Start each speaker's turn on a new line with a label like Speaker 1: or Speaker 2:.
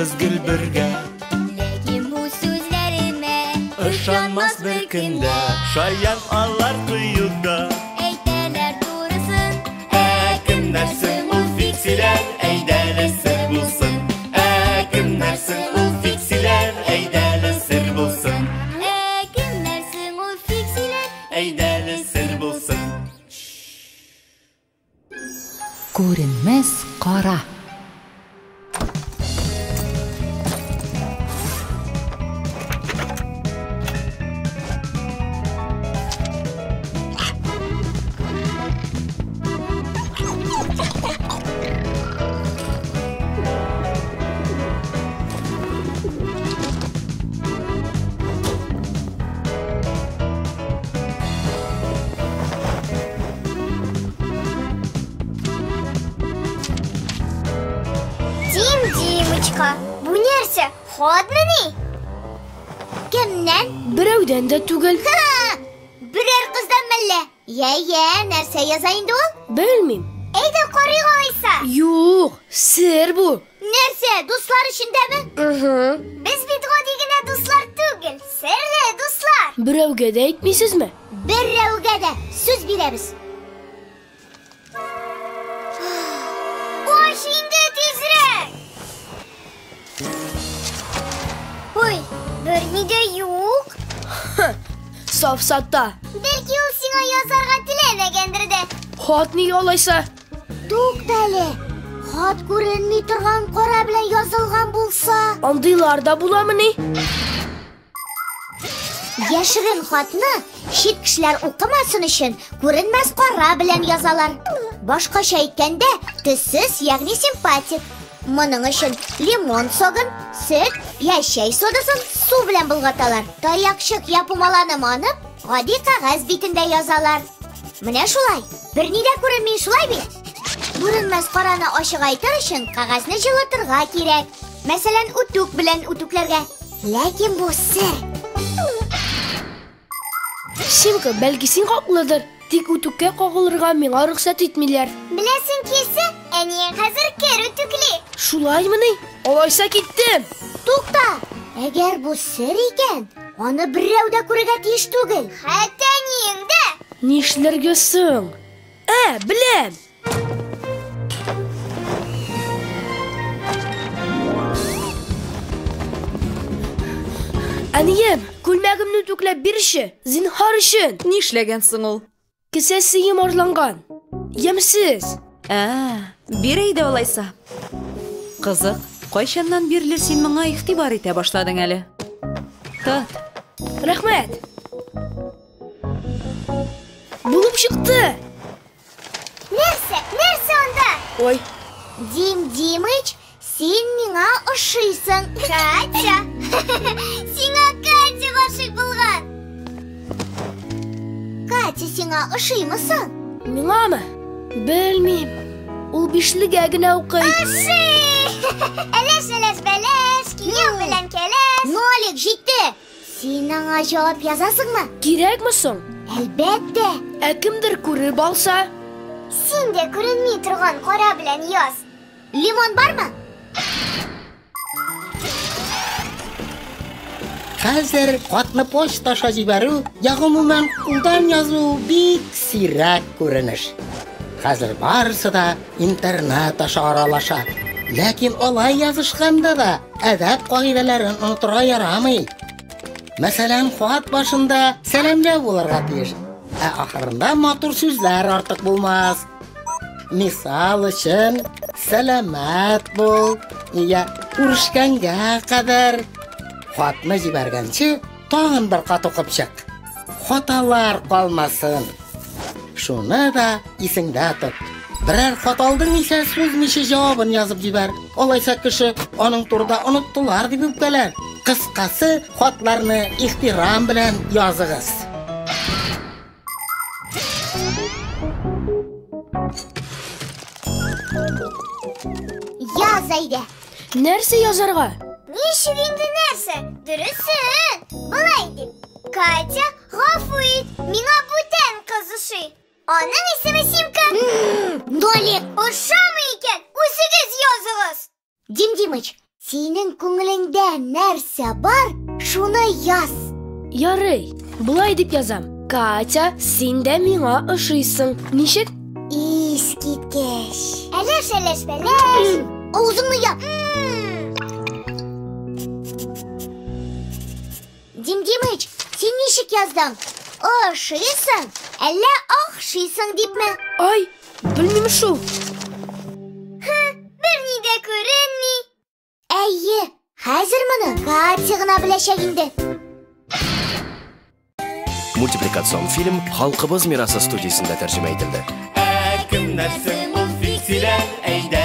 Speaker 1: мезгіл бірге.
Speaker 2: Ләкин бу сүзләремә
Speaker 1: Ышанмас бір күндә, шаян алар кыюда.
Speaker 2: әйтәләр турысын.
Speaker 1: Кемнәрсең ул фиксиләр, әйдәле сер булсын. Кемнәрсең ул фиксиләр, әйдәле сер булсын.
Speaker 2: Кемнәрсең ул фиксиләр?
Speaker 1: Әйдәле сер булсын.
Speaker 3: Күренмәс кара.
Speaker 2: Димочка, бу нәрсә? Ходмыни? Кемнән?
Speaker 4: Берәүдән дә түгел.
Speaker 2: Берәр кыздан мәллә? Я, нәрсә яза инде ул?
Speaker 4: Белмим.
Speaker 2: Әйдә карыйк алайса.
Speaker 4: Юк, сер бу.
Speaker 2: Нәрсә, дуслар өчендәме? Без бит гади генә дуслар түгел, серле дуслар.
Speaker 4: Берәүгә дә әйтмисезме?
Speaker 2: Берәүгә дә сүз бирәбез. Аш инде тизрәк. Ой, берни дә юк.
Speaker 4: Сафсата.
Speaker 2: Бәлки ул сиңа язарга теләмәгәндер дә.
Speaker 4: Хат ни алайса?
Speaker 2: Туктале. Хат күренми торган кара белән язылган булса,
Speaker 4: Андыйлар да буламыни?
Speaker 2: яшерен хатны чит кешеләр укымасын өчен күренмәс кара белән язалар. Башкача әйткәндә, төссез, ягъни симпатик. Моның өчен лимон согын, сөт, яшәй содасын су белән булгаталар. Таякчык япумаланы манып, гади кагаз битендә язалар. Менә шулай. Берни дә күренми, шулай бит. Күренмәс караны ачык әйтер өчен кагазны җылытырга кирәк. Мәсәлән, утук белән утукларга. Ләкин бу сер.
Speaker 4: Симка, бәлки син хаклыдыр. Тик үтүккә кагылырга миңа рөхсәт итмиләр.
Speaker 2: Беләсең килсә, әниең хәзер кер үтүкли.
Speaker 4: Шулаймыни? Алайса киттем.
Speaker 2: Тукта, әгәр бу сер икән, аны берәү дә күрергә тиеш түгел. Хәтта әниең дә.
Speaker 4: Нишләргә соң? Беләм. Әнием, күлмәгемне түкләп бирче, зинһар өчен.
Speaker 3: Нишләгәнсең ул?
Speaker 4: Кесәсе йомарланган. Ямсыз.
Speaker 3: Бир әйдә алайса. Кызык, кайчаннан бирле син моңа игътибар итә башладың әле? Тот.
Speaker 4: Рәхмәт. Булып чыкты.
Speaker 2: Нәрсә анда?
Speaker 4: Ой,
Speaker 2: Димыч, син миңа ошыйсың. Катя. Сиңа Катя гашык булган. Катя сиңа ошыймысың?
Speaker 4: миңамы? Белмим. Ул бишлегә генә укый.
Speaker 2: Әләш, бәләш, кием белән кәләш. Нолик, җитте. Син аңа җавап язасыңмы?
Speaker 4: Кирәкме соң?
Speaker 2: Әлбәттә.
Speaker 4: Кемдер күреп алса?
Speaker 2: Син дә күренми торган кара белән яз. Лимон бармы?
Speaker 5: Хәзер хатны почташа җибәрү, ягъмумән кулдан язу бик сирәк күренеш. Хәзер барысы да интернет аша аралаша. Ләкин алай язышканда да әдәп кагыйдәләрен онытырга ярамый. Мәсәлән, хат башында сәламләү булырга тиеш. Ахырында матур сүзләр артык булмас. Мисал өчен, сәламәт бул, я күрешкәнгә кадәр. Хатны җибәргәнче тагын бер кат укып чык. Хаталар калмасын. Шуны да исеңдә тот. Берәр хат алдың исә сүзмичә җавабын язып җибәр. Алайса кеше аның турында оныттылар дип үпкәләр. Кыскасы, хатларны ихтирам белән языгыз.
Speaker 2: Яз әйдә.
Speaker 4: Нәрсә язарга?
Speaker 2: Ничек инде нәрсә? Дөресен. Булай дип. Катя, гафу ит. Миңа бүтән кызышый. Аның исеме Симка. Нолик. Ошамы икән. Үзегез языгыз. Димыч, синең Күңелеңдә нәрсә бар, шуны яз.
Speaker 4: Ярый, булай дип язам. Катя, син дә миңа ошыйсың. Ничек?
Speaker 2: Искиткеч. Әләш, бәләш. Авызыңны яп. Димдимыч, син ничек яздың? Ошыйсың, әллә ахшыйсың дипме?
Speaker 4: Ай, белмим шул.
Speaker 2: Берни дә күренми. Әйе, хәзер моны Катя гына беләчәк инде.
Speaker 6: Мультипликацион фильм Халкыбыз мирасы студиясында тәрҗемә ителде.
Speaker 1: Кемнәрсең ул фиксиләр, әйдә